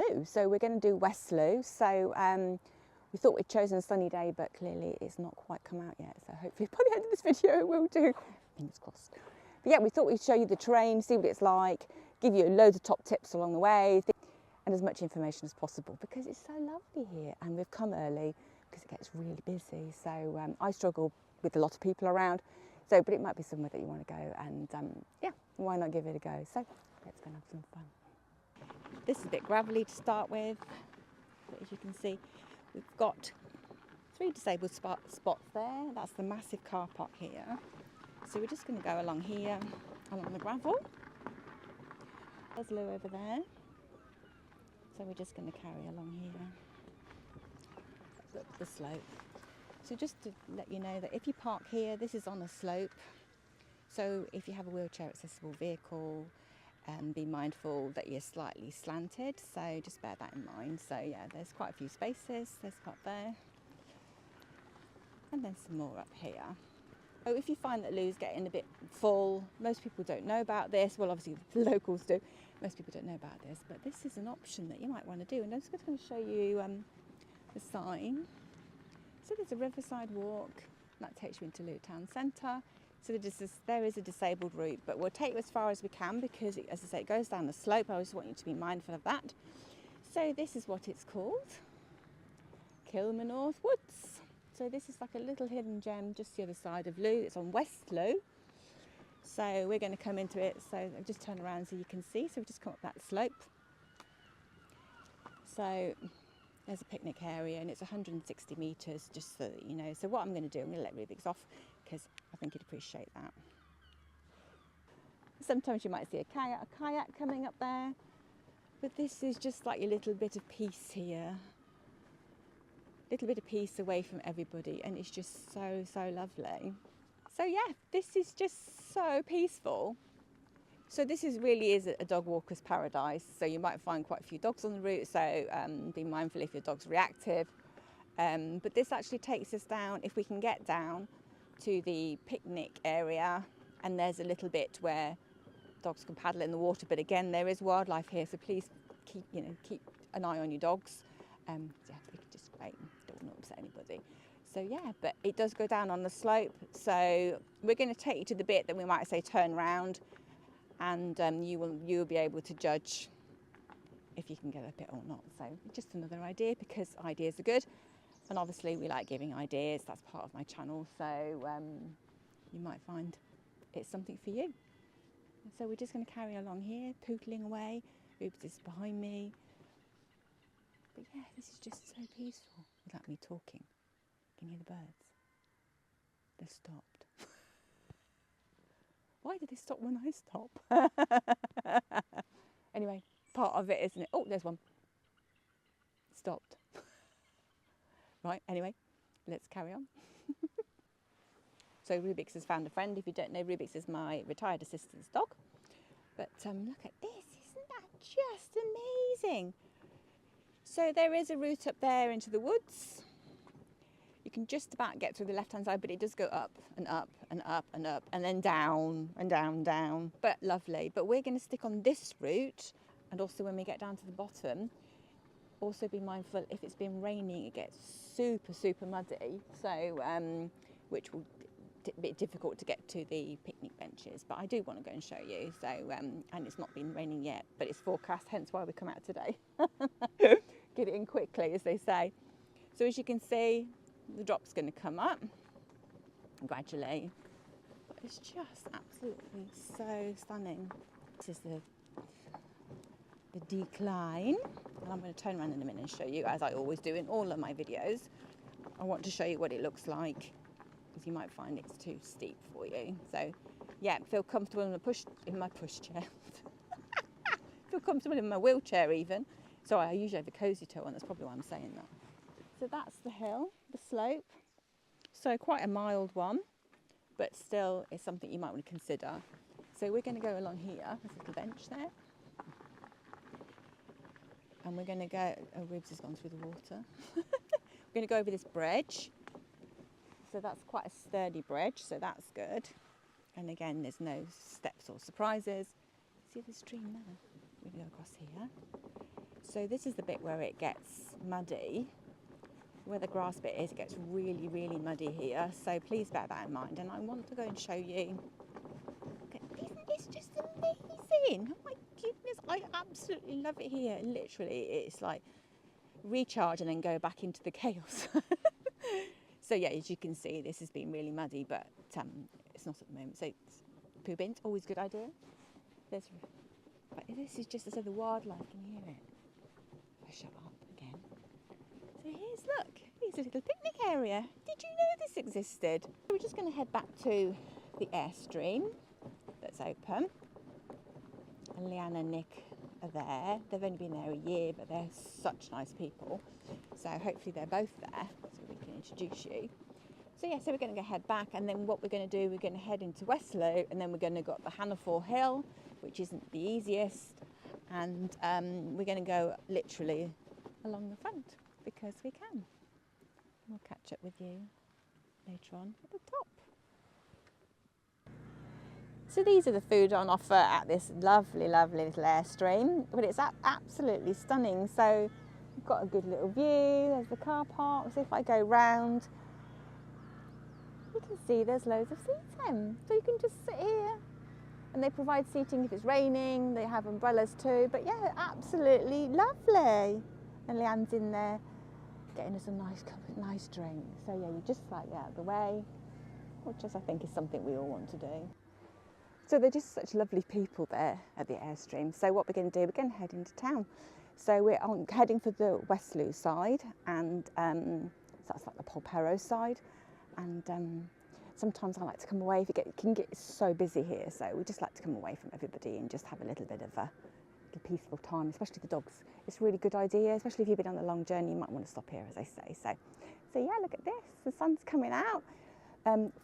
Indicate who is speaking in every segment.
Speaker 1: Looe. So we're going to do West Looe. So we thought we'd chosen a sunny day, but clearly it's not quite come out yet. So hopefully by the end of this video it will do. Fingers crossed. But yeah, we thought we'd show you the terrain, see what it's like, give you loads of top tips along the way, and as much information as possible because it's so lovely here. And we've come early because it gets really busy. So I struggle with a lot of people around. So, but it might be somewhere that you want to go, and yeah, why not give it a go? So let's go and have some fun. This is a bit gravelly to start with, but as you can see, we've got 3 disabled spots there. That's the massive car park here. So we're just going to go along here, along the gravel. There's Looe over there. So we're just going to carry along here, up the slope. So just to let you know that if you park here, this is on a slope. So if you have a wheelchair accessible vehicle, be mindful that you're slightly slanted. So just bear that in mind. So yeah, there's quite a few spaces. There's up there. And then some more up here. So if you find that Looe's getting a bit full, most people don't know about this. Well, obviously the locals do. Most people don't know about this, but this is an option that you might want to do. And I'm just going to show you the sign. So there's a riverside walk, that takes you into Looe town centre. So there is a disabled route, but we'll take you as far as we can because, as I say, it goes down the slope. I just want you to be mindful of that. So this is what it's called, Kilmanorth Woods. So this is like a little hidden gem just the other side of Looe. It's on West Looe. So we're going to come into it. So I'll just turn around so you can see. So we've just come up that slope. So there's a picnic area and it's 160 metres, just so that you know. So what I'm going to do, I'm going to let Rubik's off because I think he'd appreciate that. Sometimes you might see a kayak coming up there, but this is just like a little bit of peace here. Little bit of peace away from everybody, and it's just so lovely. So yeah, this is just so peaceful. So this really is a dog walker's paradise. So you might find quite a few dogs on the route, so be mindful if your dog's reactive. But this actually takes us down, if we can get down, to the picnic area, and there's a little bit where dogs can paddle in the water. But again, there is wildlife here, so please keep an eye on your dogs. Yeah, they're just great. Don't want to upset anybody. So yeah, but it does go down on the slope. So we're going to take you to the bit that we might say turn round, and you will be able to judge if you can get up it or not. So just another idea, because ideas are good, and obviously we like giving ideas. That's part of my channel. So you might find it's something for you. So we're just going to carry along here, pootling away. Oops, is behind me. But yeah, this is just so peaceful without me talking. Can you hear the birds? They've stopped. Why did they stop when I stop? Anyway, part of it, isn't it? Oh, there's one. Stopped. Right, anyway, let's carry on. So Rubik's has found a friend. If you don't know, Rubik's is my retired assistant's dog. But look at this, isn't that just amazing? So there is a route up there into the woods. You can just about get through the left-hand side, but it does go up and up and up and up, and then down and down, down. But lovely. But we're going to stick on this route, and also when we get down to the bottom, also be mindful if it's been raining, it gets super muddy. So which will be difficult to get to the picnic benches. But I do want to go and show you. So and it's not been raining yet, but it's forecast, hence why we come out today. Get it in quickly, as they say. So as you can see, the drop's going to come up gradually, but it's just absolutely so stunning. This is the decline, and I'm going to turn around in a minute and show you, as I always do in all of my videos. I want to show you what it looks like, because you might find it's too steep for you. So yeah, feel comfortable in my pushchair. Feel comfortable in my wheelchair even. Sorry, I usually have a cozy toe on, that's probably why I'm saying that. So that's the hill, the slope. So quite a mild one, but still it's something you might want to consider. So we're going to go along here, there's a little bench there. And we're going to go, oh, Ribs has gone through the water. We're going to go over this bridge. So that's quite a sturdy bridge, so that's good. And again, there's no steps or surprises. See the stream there? We're going to go across here. So this is the bit where it gets muddy. Where the grass bit is, it gets really, really muddy here. So please bear that in mind. And I want to go and show you. It's just amazing. Oh my goodness, I absolutely love it here. Literally, it's like recharge and then go back into the chaos. So yeah, as you can see, this has been really muddy, but it's not at the moment. So poo bins, always a good idea. But this is just, so the wildlife, can you hear it? I shut up again. So here's a little picnic area. Did you know this existed? We're just going to head back to the Airstream that's open. And Leanne and Nick are there. They've only been there a year, but they're such nice people. So hopefully they're both there, so we can introduce you. So yeah, so we're going to go head back, and then what we're going to do, we're going to head into West Looe, and then we're going to go up the Hannaford Hill, which isn't the easiest, and we're going to go literally along the front because we can. We'll catch up with you later on at the top. So these are the food on offer at this lovely, lovely little Airstream, but it's absolutely stunning. So you've got a good little view. There's the car park. So if I go round, you can see there's loads of seating. So you can just sit here, and they provide seating if it's raining. They have umbrellas too. But yeah, absolutely lovely. And Leanne's in there getting us a nice drink. So yeah, you just slightly out of the way, which I think is something we all want to do. So they're just such lovely people there at the Airstream. So what we're going to do, we're going to head into town. So we're heading for the West Looe side, and so that's like the Polperro side. And sometimes I like to come away if it can get so busy here. So we just like to come away from everybody and just have a little bit of a peaceful time, especially the dogs. It's a really good idea, especially if you've been on a long journey. You might want to stop here, as I say. So yeah, look at this. The sun's coming out.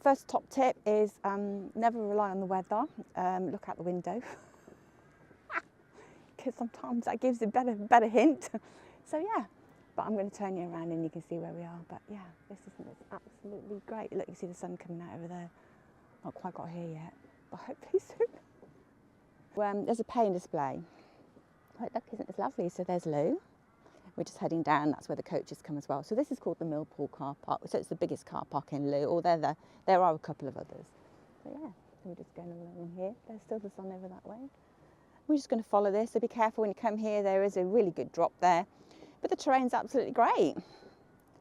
Speaker 1: First top tip is never rely on the weather. Look out the window, because sometimes that gives a better hint. So yeah, but I'm going to turn you around and you can see where we are. But yeah, it's absolutely great. Look, you see the sun coming out over there. Not quite got here yet, but hopefully soon. There's a paint display. Look, isn't this lovely? So there's Looe. We're just heading down, that's where the coaches come as well. So this is called the Petrol car park. So it's the biggest car park in Looe, or there are a couple of others. So yeah, so we're just going along here. There's still the sun over that way. We're just going to follow this, so be careful when you come here. There is a really good drop there, but the terrain's absolutely great.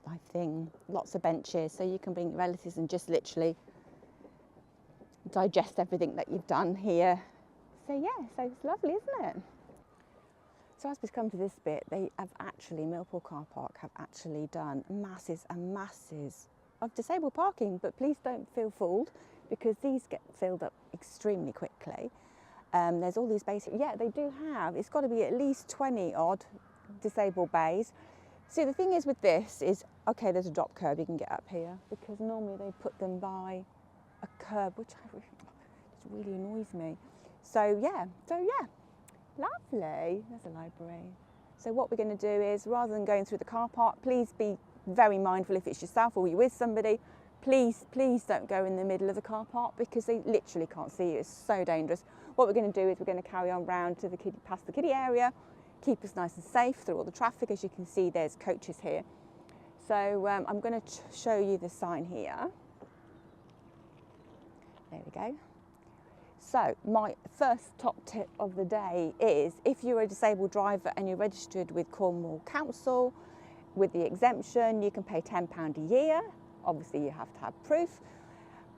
Speaker 1: Nice thing, lots of benches, so you can bring relatives and just literally digest everything that you've done here. So yeah, so it's lovely, isn't it? So as we've come to this bit, Petrol Car Park have actually done masses and masses of disabled parking, but please don't feel fooled, because these get filled up extremely quickly. There's all these basic, yeah, they do have, it's got to be at least 20 odd disabled bays. See, the thing is with this is, okay, there's a drop curb you can get up here, because normally they put them by a curb, which just really annoys me. So yeah. Lovely, there's a library. So what we're going to do is, rather than going through the car park, please be very mindful if it's yourself or you're with somebody, please don't go in the middle of the car park, because they literally can't see you. It's so dangerous. What we're going to do is we're going to carry on round to past the kiddie area, keep us nice and safe through all the traffic. As you can see, there's coaches here. So I'm going to show you the sign here. There we go. So my first top tip of the day is, if you're a disabled driver and you're registered with Cornwall Council with the exemption, you can pay £10 a year. Obviously you have to have proof.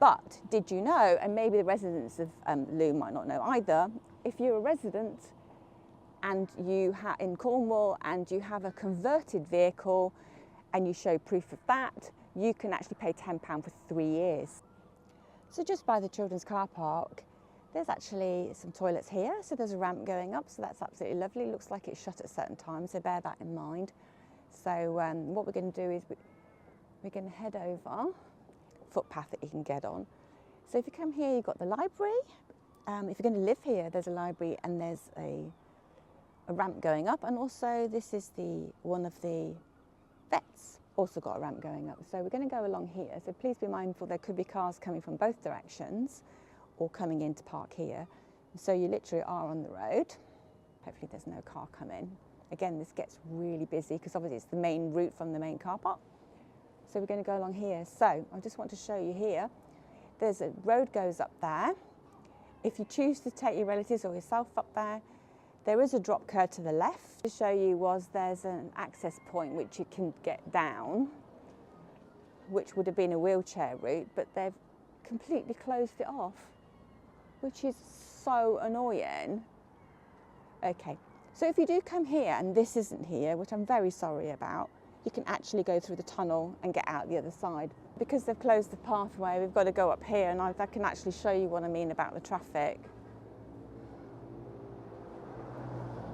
Speaker 1: But did you know, and maybe the residents of Looe might not know either, if you're a resident and in Cornwall and you have a converted vehicle and you show proof of that, you can actually pay £10 for 3 years. So just by the children's car park, there's actually some toilets here, so there's a ramp going up, so that's absolutely lovely. It looks like it's shut at certain times, so bear that in mind. So what we're going to do is we're going to head over footpath that you can get on. So if you come here, you've got the library. If you're going to live here, there's a library and there's a ramp going up, and also this is one of the vets, also got a ramp going up. So we're going to go along here, so please be mindful, there could be cars coming from both directions or coming in to park here. So you literally are on the road. Hopefully there's no car coming. again, this gets really busy because obviously it's the main route from the main car park. So we're going to go along here. So I just want to show you here. There's a road goes up there. If you choose to take your relatives or yourself up there is a drop curve to the left. To show you there's an access point which you can get down, which would have been a wheelchair route, but they've completely closed it off, which is so annoying. Okay, so if you do come here and this isn't here, which I'm very sorry about, you can actually go through the tunnel and get out the other side. Because they've closed the pathway, we've got to go up here, and I can actually show you what I mean about the traffic.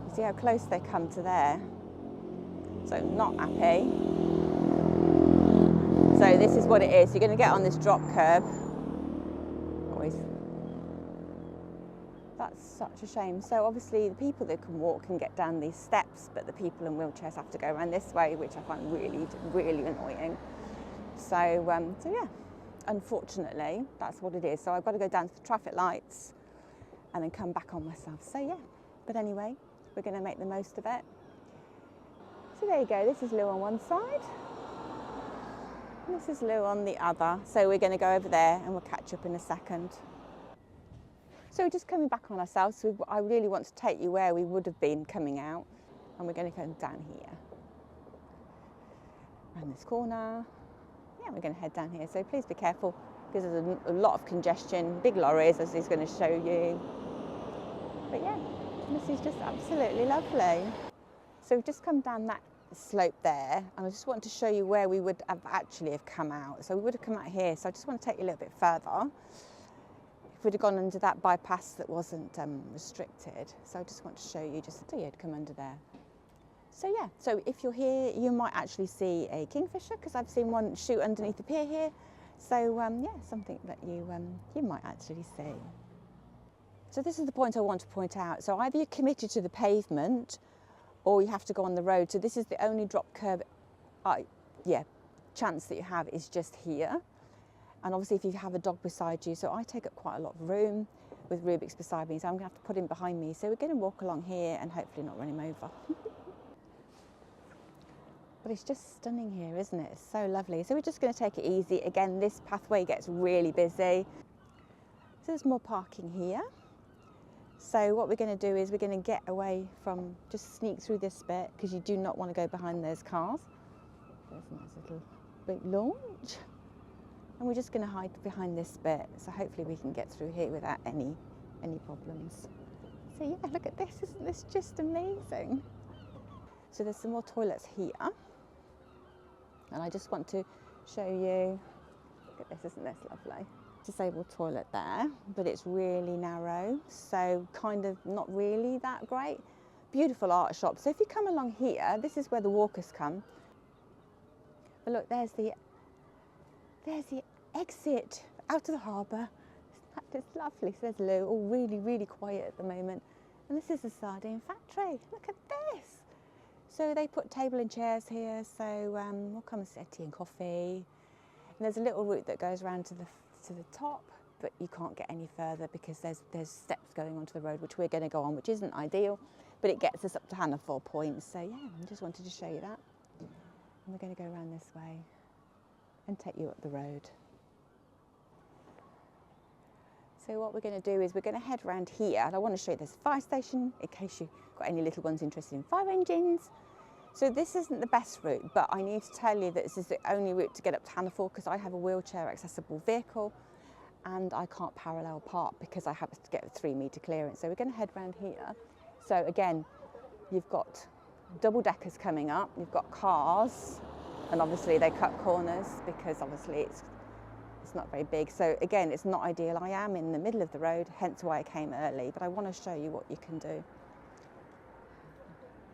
Speaker 1: You see how close they come to there? So not happy. So this is what it is. You're going to get on this drop curb. That's such a shame. So obviously the people that can walk can get down these steps, but the people in wheelchairs have to go around this way, which I find really, really annoying. So yeah, unfortunately, that's what it is. So I've got to go down to the traffic lights and then come back on myself. So yeah, but anyway, we're going to make the most of it. So there you go. This is Looe on one side. This is Looe on the other. So we're going to go over there and we'll catch up in a second. So just coming back on ourselves, so I really want to take you where we would have been coming out, and we're going to go down here. Around this corner. Yeah, we're going to head down here. So please be careful because there's a lot of congestion, big lorries, as he's going to show you. But yeah, this is just absolutely lovely. So we've just come down that slope there, and I just want to show you where we would have actually come out. So we would have come out here, so I just want to take you a little bit further. If we'd have gone under that bypass that wasn't restricted. So I just want to show you, just so you'd come under there. So yeah, so if you're here, you might actually see a kingfisher, because I've seen one shoot underneath the pier here. So yeah, something that you might actually see. So this is the point I want to point out. So either you're committed to the pavement, or you have to go on the road. So this is the only drop curb, chance that you have is just here. And obviously if you have a dog beside you, so I take up quite a lot of room with Rubik's beside me, so I'm going to have to put him behind me. So we're going to walk along here and hopefully not run him over. But it's just stunning here, isn't it? It's so lovely. So we're just going to take it easy. Again, this pathway gets really busy. So there's more parking here. So what we're going to do is we're going to get away from, just sneak through this bit, because you do not want to go behind those cars. There's a nice little big launch. And we're just going to hide behind this bit, so hopefully we can get through here without any problems. So yeah, look at this, isn't this just amazing? So there's some more toilets here, and I just want to show you, look at this, isn't this lovely? Disabled toilet there, but it's really narrow, so kind of not really that great. Beautiful art shop. So if you come along here, this is where the walkers come. But look, there's the exit out to the harbour. Isn't that just lovely? So there's Looe, all really, really quiet at the moment. And this is the sardine factory. Look at this. So they put table and chairs here, so we'll come and sit tea and coffee. And there's a little route that goes around to the top, but you can't get any further because there's steps going onto the road, which we're going to go on, which isn't ideal, but it gets us up to Hannaford Point. So yeah, I just wanted to show you that. And we're going to go around this way and take you up the road. So what we're going to do is we're going to head around here, and I want to show you this fire station in case you've got any little ones interested in fire engines. So this isn't the best route, but I need to tell you that this is the only route to get up to Hannaford, because I have a wheelchair accessible vehicle and I can't parallel park because I have to get a 3-metre clearance. So we're going to head around here. So again, you've got double deckers coming up, you've got cars, and obviously they cut corners because obviously it's not very big. So again, it's not ideal. I am in the middle of the road, hence why I came early, but I want to show you what you can do.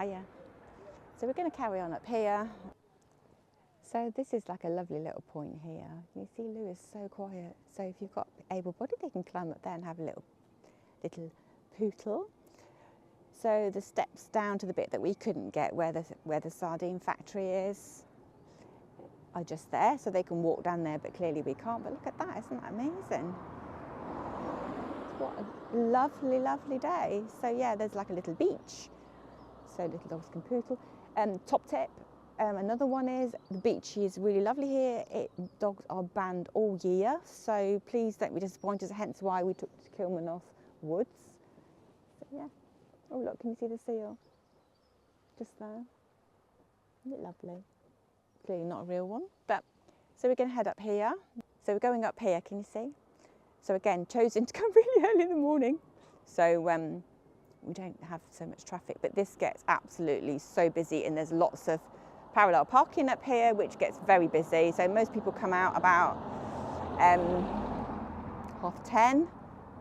Speaker 1: Yeah. So we're going to carry on up here. So this is like a lovely little point here. You see Looe is so quiet. So if you've got able-bodied, they can climb up there and have a little poodle. So the steps down to the bit that we couldn't get, where the sardine factory is, are just there, so they can walk down there, but clearly we can't. But look at that, isn't that amazing? What a lovely, lovely day. So yeah, there's like a little beach. so little dogs can poodle. Top tip, another one is the beach is really lovely here. Dogs are banned all year, so please don't be disappointed, hence why we took to Kilmarnock Woods. So yeah, oh look, can you see the seal? Just there. Isn't it lovely? Clearly not a real one, but so we're going to head up here. So we're going up here, can you see? So again, chosen to come really early in the morning, so we don't have so much traffic, but this gets absolutely so busy, and there's lots of parallel parking up here, which gets very busy. So most people come out about 10:30,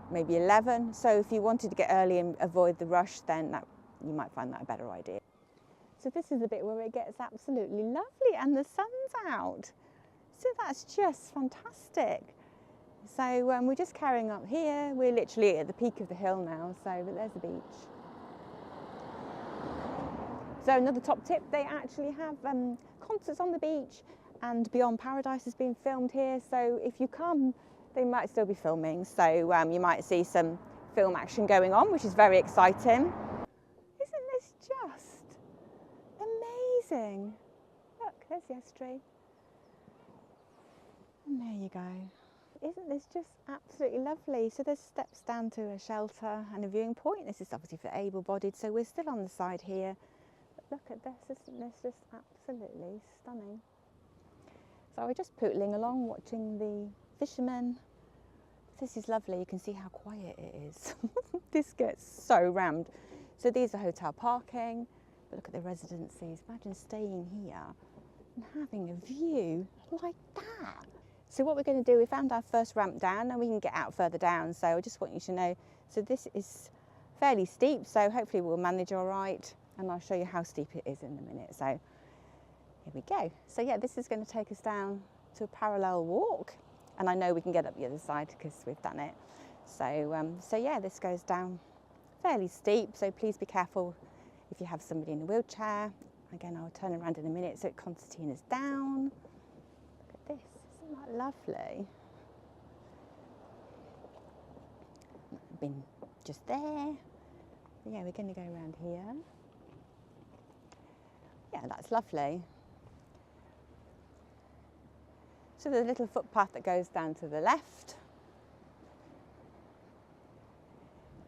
Speaker 1: maybe 11. So if you wanted to get early and avoid the rush, then you might find that a better idea. So this is the bit where it gets absolutely lovely and the sun's out. So that's just fantastic. So we're just carrying up here. We're literally at the peak of the hill now, but there's the beach. So another top tip, they actually have concerts on the beach, and Beyond Paradise has been filmed here. So if you come, they might still be filming. So you might see some film action going on, which is very exciting. Isn't this just amazing? Look, there's the estuary. And there you go. Isn't this just absolutely lovely? So there's steps down to a shelter and a viewing point. This is obviously for able-bodied, so we're still on the side here. But look at this, isn't this just absolutely stunning? So we're just pootling along, watching the fishermen. This is lovely, you can see how quiet it is. This gets so rammed. So these are hotel parking, but look at the residencies. Imagine staying here and having a view like that. So what we're going to do, we found our first ramp down and we can get out further down. So I just want you to know, so this is fairly steep, so hopefully we'll manage all right. And I'll show you how steep it is in a minute. So here we go. So yeah, this is going to take us down to a parallel walk. And I know we can get up the other side because we've done it. So yeah, this goes down fairly steep. So please be careful if you have somebody in a wheelchair. Again, I'll turn around in a minute so it concertinas down. Look at this. Isn't that lovely? Been just there. Yeah, we're going to go around here. Yeah, that's lovely. So there's a little footpath that goes down to the left.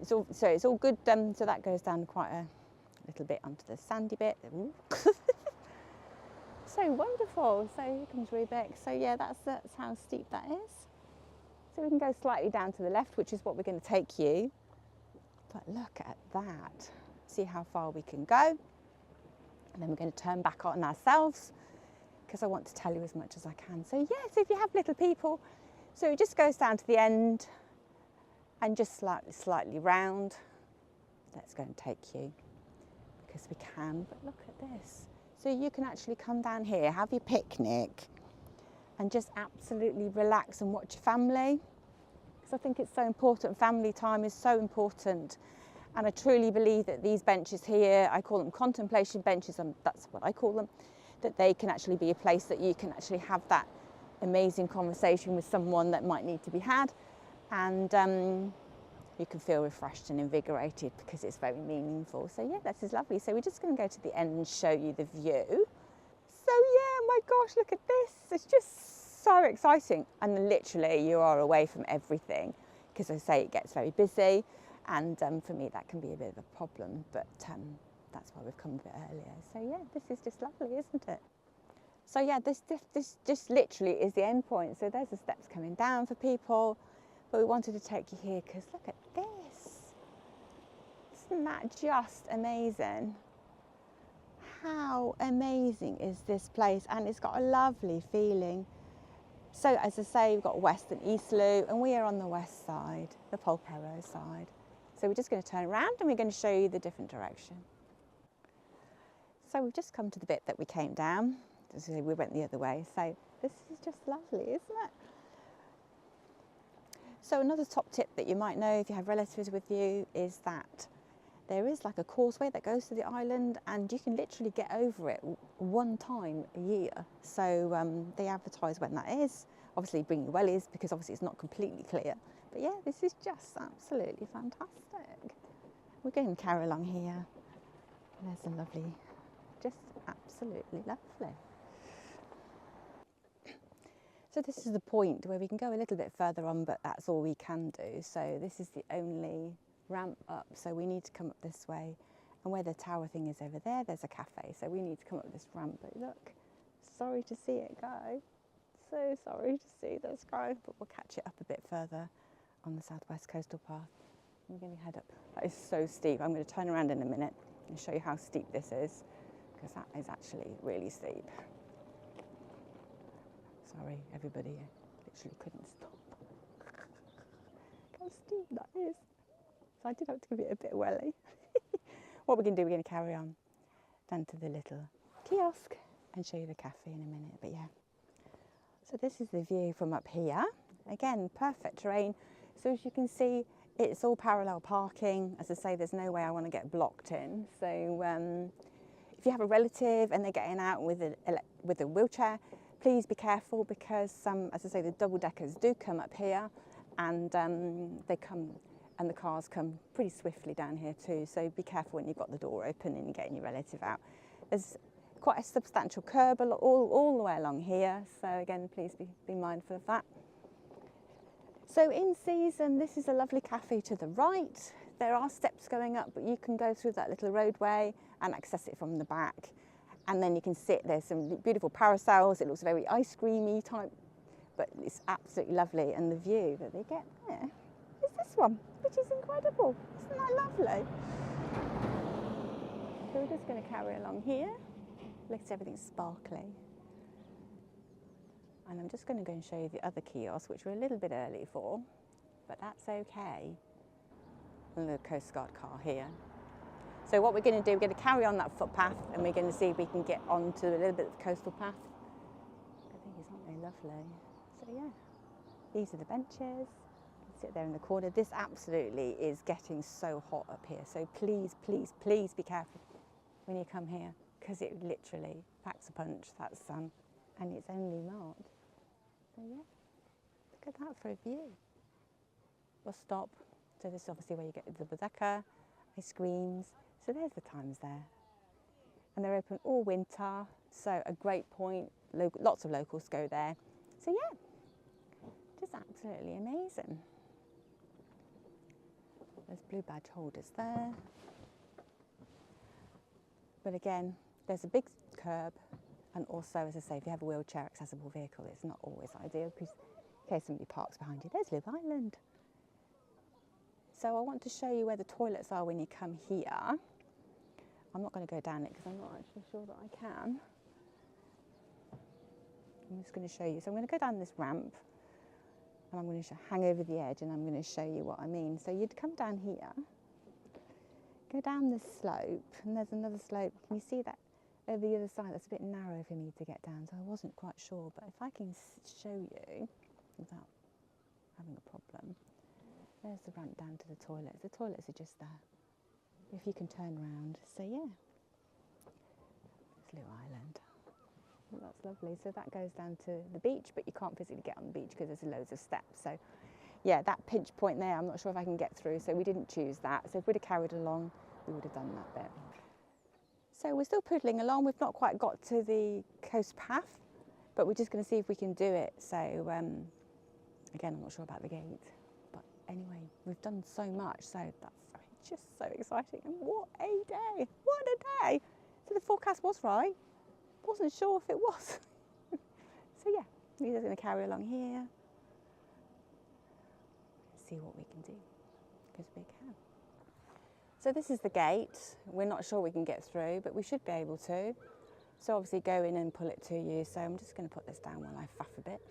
Speaker 1: It's all good. So that goes down quite a little bit onto the sandy bit. So wonderful. So here comes Rubik. So yeah, that's how steep that is. So we can go slightly down to the left, which is what we're going to take you. But look at that. See how far we can go. And then we're going to turn back on ourselves because I want to tell you as much as I can. So yeah, so if you have little people, so it just goes down to the end and just slightly round. Let's go and take you because we can. But look at this. So you can actually come down here, have your picnic and just absolutely relax and watch your family. Because I think it's so important. Family time is so important. And I truly believe that these benches here, I call them contemplation benches, and that's what I call them, that they can actually be a place that you can actually have that amazing conversation with someone that might need to be had. And you can feel refreshed and invigorated because it's very meaningful. So yeah, this is lovely. So we're just going to go to the end and show you the view. So yeah, my gosh, look at this. It's just so exciting. And literally you are away from everything because as I say, it gets very busy. And for me, that can be a bit of a problem, but that's why we've come a bit earlier. So yeah, this is just lovely, isn't it? So yeah, this just literally is the end point. So there's the steps coming down for people, but we wanted to take you here because look at this. Isn't that just amazing? How amazing is this place? And it's got a lovely feeling. So as I say, we've got West and East Looe, and we are on the west side, the Polperro side. So we're just going to turn around and we're going to show you the different direction. So we've just come to the bit that we came down. So we went the other way. So this is just lovely, isn't it? So another top tip that you might know if you have relatives with you is that there is like a causeway that goes to the island and you can literally get over it one time a year. So they advertise when that is. Obviously bring your wellies because obviously it's not completely clear. But yeah, this is just absolutely fantastic. We're going to carry along here. There's a lovely, just absolutely lovely. So this is the point where we can go a little bit further on, but that's all we can do. So this is the only ramp up, so we need to come up this way. And where the tower thing is over there, there's a cafe, so we need to come up this ramp. But look, sorry to see it go. So sorry to see this go, but we'll catch it up a bit further on the Southwest Coastal Path. We're going to head up. That is so steep. I'm going to turn around in a minute and show you how steep this is, because that is actually really steep. Sorry, everybody, I literally couldn't stop. How steep that is. So I did have to give it a bit of welly. What we're going to do, we're going to carry on down to the little kiosk and show you the cafe in a minute, but yeah. So this is the view from up here. Again, perfect terrain. So as you can see, it's all parallel parking. As I say, there's no way I want to get blocked in. So if you have a relative and they're getting out with a wheelchair, please be careful, because as I say, the double deckers do come up here, and they come, and the cars come pretty swiftly down here too. So be careful when you've got the door open and you're getting your relative out. There's quite a substantial curb all the way along here. So again, please be mindful of that. So in season, this is a lovely cafe to the right. There are steps going up, but you can go through that little roadway and access it from the back. And then you can sit, there's some beautiful parasols. It looks very ice creamy type, but it's absolutely lovely. And the view that they get there is this one, which is incredible. Isn't that lovely? So we're just going to carry along here. Look at everything sparkly. And I'm just going to go and show you the other kiosk, which we're a little bit early for, but that's okay. And the Coast Guard car here. So what we're going to do, we're going to carry on that footpath, and we're going to see if we can get onto a little bit of the coastal path. I think these aren't they lovely? So yeah, these are the benches. You can sit there in the corner. This absolutely is getting so hot up here. So please, please, please be careful when you come here, because it literally packs a punch, that sun, and it's only March. So yeah, look at that for a view. We'll stop. So this is obviously where you get the bodega, ice creams. So there's the times there. And they're open all winter, so a great point. Lots of locals go there. So yeah, just absolutely amazing. There's blue badge holders there. But again, there's a big curb, and also, as I say, if you have a wheelchair accessible vehicle, it's not always ideal, because in case somebody parks behind you. There's Looe Island. So I want to show you where the toilets are when you come here. I'm not going to go down it because I'm not actually sure that I can. I'm just going to show you. So I'm going to go down this ramp, and I'm going to hang over the edge, and I'm going to show you what I mean. So you'd come down here, go down this slope, and there's another slope. Can you see that over the other side? That's a bit narrow for me to get down, so I wasn't quite sure. But if I can show you without having a problem. There's the ramp down to the toilets. The toilets are just there. If you can turn around. So yeah, it's Looe Island. Well, that's lovely. So that goes down to the beach, but you can't physically get on the beach because there's loads of steps. So yeah, that pinch point there, I'm not sure if I can get through. So we didn't choose that. So if we'd have carried along, we would have done that bit. So we're still poodling along. We've not quite got to the coast path, but we're just going to see if we can do it. So again, I'm not sure about the gate. Anyway, we've done so much, so that's just so exciting. And what a day! What a day! So the forecast was right. Wasn't sure if it was. So yeah, we're just going to carry along here. See what we can do, because we can. So this is the gate. We're not sure we can get through, but we should be able to. So obviously go in and pull it to you. So I'm just going to put this down while I faff a bit,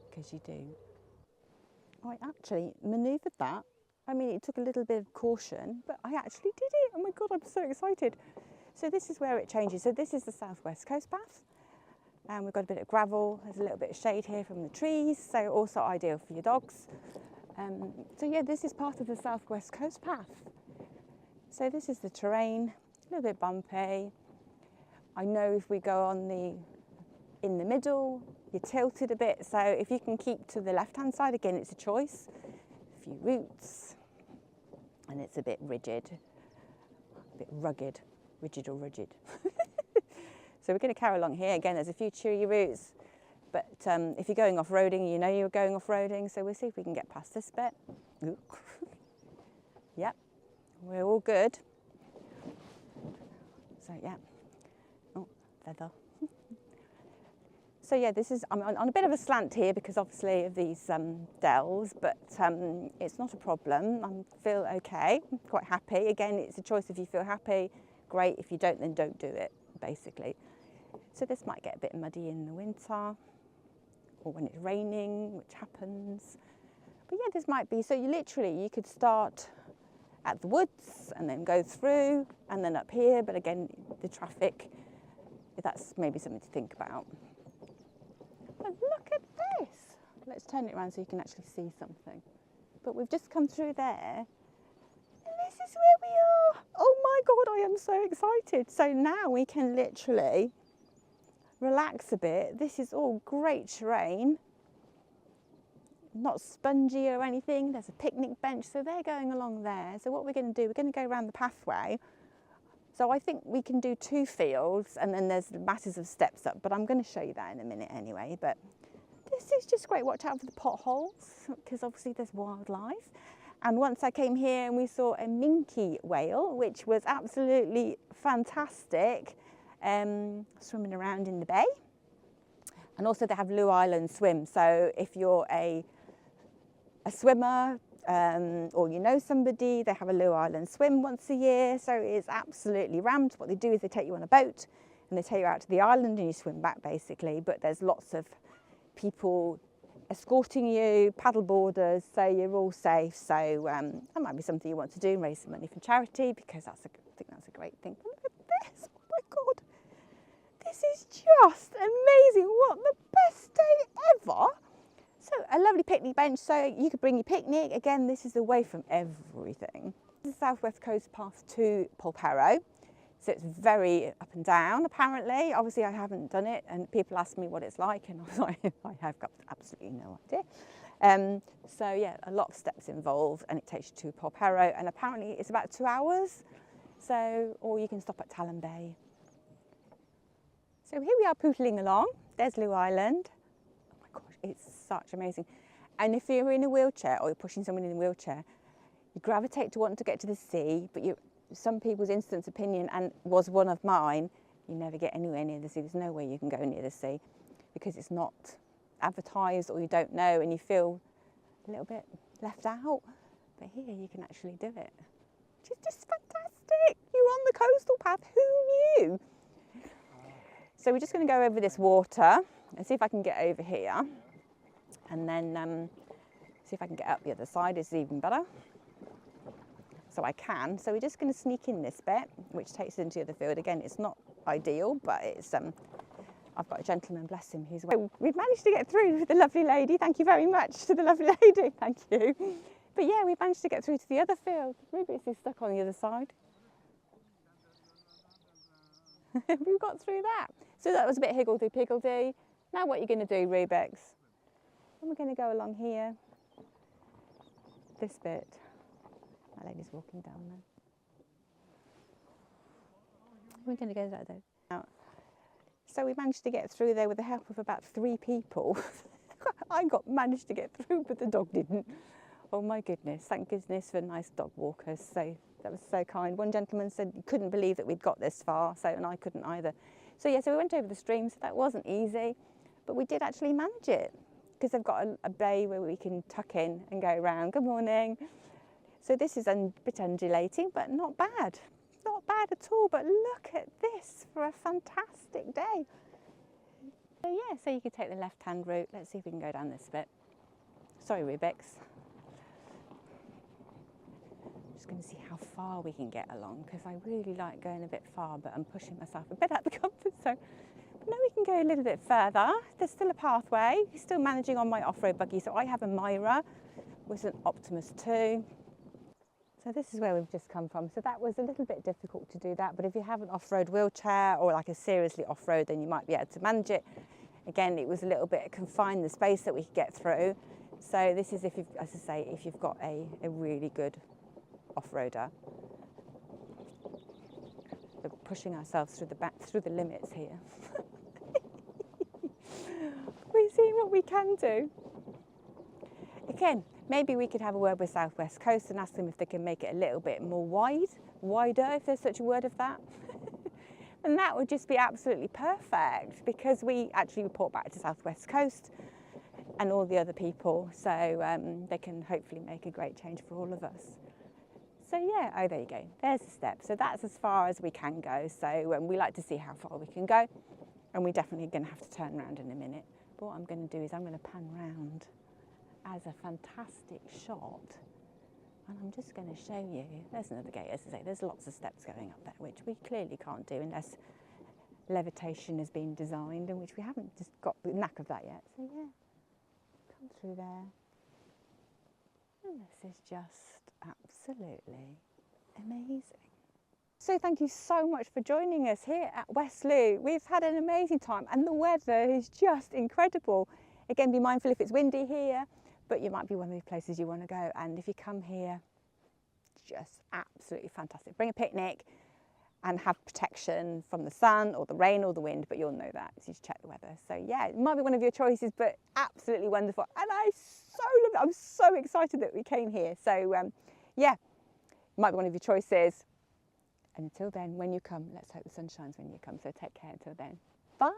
Speaker 1: because you do. I actually manoeuvred that. I mean, it took a little bit of caution, but I actually did it. Oh my God, I'm so excited. So this is where it changes. So this is the Southwest Coast Path. And we've got a bit of gravel. There's a little bit of shade here from the trees, so also ideal for your dogs. So yeah, this is part of the Southwest Coast Path. So this is the terrain, a little bit bumpy. I know if we go on in the middle, you're tilted a bit, so if you can keep to the left-hand side, again, it's a choice. A few roots, and it's a bit rigid. a bit rugged, rigid or rugged. So we're going to carry along here. Again, there's a few cheery routes, but if you're going off-roading, you know you're going off-roading, so we'll see if we can get past this bit. Ooh. Yep, we're all good. So yeah, oh, feather. So yeah, this is, I'm on a bit of a slant here because obviously of these dells, but it's not a problem. I feel okay, I'm quite happy. Again, it's a choice. If you feel happy, great. If you don't, then don't do it, basically. So this might get a bit muddy in the winter or when it's raining, which happens. But yeah, this might be, so you could start at the woods and then go through and then up here. But again, the traffic, that's maybe something to think about. But look at this. Let's turn it around so you can actually see something. But we've just come through there. And this is where we are. Oh my God, I am so excited. So now we can literally relax a bit. This is all great terrain. Not spongy or anything. There's a picnic bench. So they're going along there. So what we're going to do, we're going to go around the pathway. So I think we can do 2 fields and then there's masses of steps up, but I'm going to show you that in a minute anyway. But this is just great. Watch out for the potholes because obviously there's wildlife. And once I came here and we saw a minke whale, which was absolutely fantastic, swimming around in the bay. And also they have Looe Island swim. So if you're a swimmer, or you know somebody, they have a Looe Island swim once a year, so it's absolutely rammed. What they do is they take you on a boat and they take you out to the island and you swim back basically, but there's lots of people escorting you, paddle boarders, so you're all safe. So that might be something you want to do and raise some money for charity, because I think that's a great thing. But look at this, oh my God, this is just amazing. What the best day ever. So a lovely picnic bench, so you could bring your picnic. Again, this is away from everything. This is the Southwest Coast Path to Polperro. So it's very up and down, apparently. Obviously, I haven't done it, and people ask me what it's like, and I was like, I have got absolutely no idea. So yeah, a lot of steps involved, and it takes you to Polperro, and apparently it's about 2 hours. So, or you can stop at Talon Bay. So here we are pootling along. There's Looe Island. It's such amazing. And if you're in a wheelchair or you're pushing someone in a wheelchair, you gravitate to wanting to get to the sea, but some people's instant opinion, and was one of mine, you never get anywhere near the sea. There's no way you can go near the sea because it's not advertised or you don't know and you feel a little bit left out. But here you can actually do it, which is just fantastic. You're on the coastal path, who knew? So we're just going to go over this water and see if I can get over here. And then see if I can get up the other side, is even better. So I can. So we're just going to sneak in this bit, which takes us into the other field. Again, it's not ideal, but it's I've got a gentleman, bless him, who's... So we've managed to get through with the lovely lady. Thank you very much to the lovely lady. Thank you. But yeah, we've managed to get through to the other field. Rubik's is stuck on the other side. We've got through that. So that was a bit higgledy-piggledy. Now what are you going to do, Rubik's? And we're going to go along here, this bit. My lady's walking down there. We're going to go that way. So we managed to get through there with the help of about 3 people. I managed to get through, but the dog didn't. Oh my goodness, thank goodness for nice dog walkers. So that was so kind. One gentleman said he couldn't believe that we'd got this far, and I couldn't either. So yeah, so we went over the stream, so that wasn't easy, but we did actually manage it, because they've got a bay where we can tuck in and go around. Good morning. So this is a bit undulating, but not bad. Not bad at all, but look at this for a fantastic day. So yeah, so you could take the left-hand route. Let's see if we can go down this bit. Sorry, Rubik's. Just going to see how far we can get along, because I really like going a bit far, but I'm pushing myself a bit out the comfort zone. But now we can go a little bit further. There's still a pathway. He's still managing on my off-road buggy. So I have a Myra with an Optimus 2. So this is where we've just come from. So that was a little bit difficult to do that, but if you have an off-road wheelchair or like a seriously off-road, then you might be able to manage it. Again, it was a little bit confined, the space that we could get through. So this is if you've, as I say, if you've got a really good off-roader. pushing ourselves through the limits here. We're seeing what we can do. Again, maybe we could have a word with South West Coast and ask them if they can make it a little bit more wider, if there's such a word of that. And that would just be absolutely perfect, because we actually report back to South West Coast and all the other people, so they can hopefully make a great change for all of us. So yeah, oh, there you go, there's the step. So that's as far as we can go. So we like to see how far we can go, and we're definitely going to have to turn around in a minute. But what I'm going to do is I'm going to pan round as a fantastic shot, and I'm just going to show you, there's another gate. As I say, there's lots of steps going up there, which we clearly can't do unless levitation has been designed, and which we haven't just got the knack of that yet. So yeah, come through there, and this is just absolutely amazing. So thank you so much for joining us here at West Looe. We've had an amazing time, and the weather is just incredible. Again, be mindful if it's windy here, but you might be one of the places you want to go. And if you come here, just absolutely fantastic. Bring a picnic and have protection from the sun or the rain or the wind, but you'll know that as you check the weather. So yeah, it might be one of your choices, but absolutely wonderful. And I so love it. I'm so excited that we came here. So yeah, it might be one of your choices. And until then, when you come, let's hope the sun shines when you come. So take care until then. Bye.